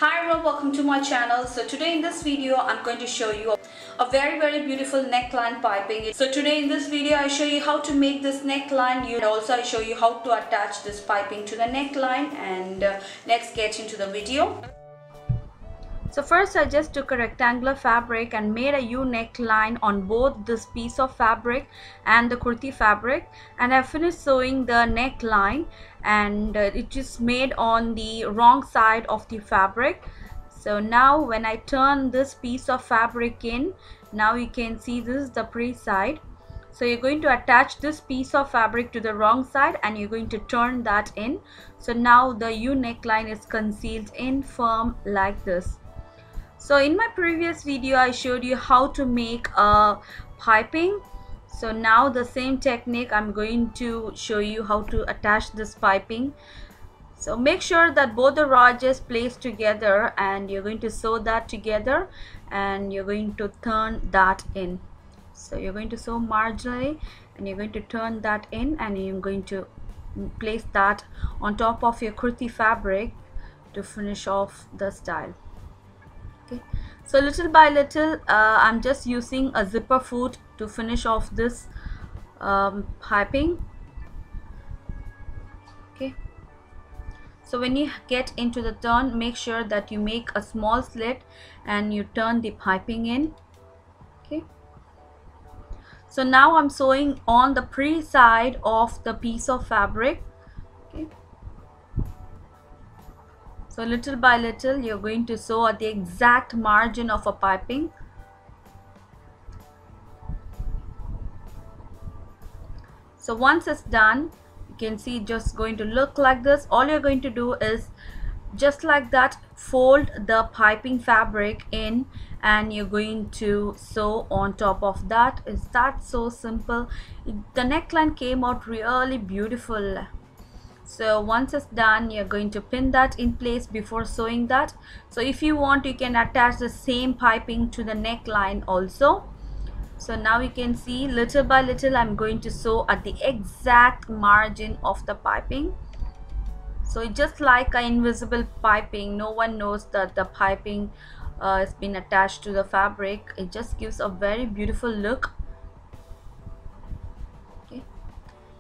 Hi everyone, welcome to my channel. So today in this video I'm going to show you a very beautiful neckline piping. So today in this video I show you how to make this neckline, and also I show you how to attach this piping to the neckline, and let's get into the video. So first I just took a rectangular fabric and made a U neckline on both this piece of fabric and the kurti fabric, and I finished sewing the neckline, and it is made on the wrong side of the fabric. So now when I turn this piece of fabric in, now you can see this is the pre side. So you're going to attach this piece of fabric to the wrong side and you're going to turn that in. So now the U neckline is concealed in firm like this. So in my previous video I showed you how to make a piping. So now the same technique I'm going to show you how to attach this piping. So make sure that both the rods is placed together and you're going to sew that together and you're going to turn that in. So you're going to sew marginally and you're going to turn that in, and you're going to place that on top of your kurti fabric to finish off the style. Okay, so little by little I'm just using a zipper foot to finish off this piping. Okay, so when you get into the turn, make sure that you make a small slit and you turn the piping in. Okay, so now I'm sewing on the pre side of the piece of fabric. Okay, so little by little you're going to sew at the exact margin of a piping. So once it's done, you can see just going to look like this. All you're going to do is just like that, fold the piping fabric in and you're going to sew on top of that. Is that so simple? The neckline came out really beautiful. So once it's done, you're going to pin that in place before sewing that. So if you want, you can attach the same piping to the neckline also. So now you can see little by little I'm going to sew at the exact margin of the piping. So it's just like an invisible piping. No one knows that the piping has been attached to the fabric. It just gives a very beautiful look.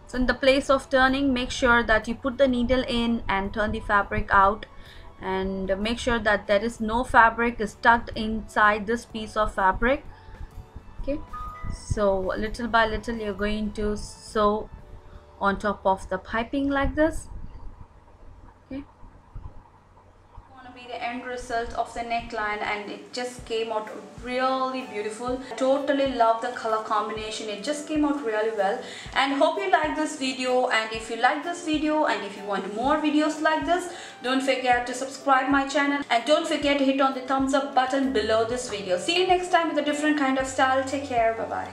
So in the place of turning, make sure that you put the needle in and turn the fabric out, and make sure that there is no fabric is tucked inside this piece of fabric. Okay, so little by little you're going to sew on top of the piping like this. Okay, be the end result of the neckline, and it just came out really beautiful. I totally love the color combination. It just came out really well, and hope you like this video. And if you like this video and if you want more videos like this, don't forget to subscribe my channel, and don't forget to hit on the thumbs up button below this video. See you next time with a different kind of style. Take care. Bye bye.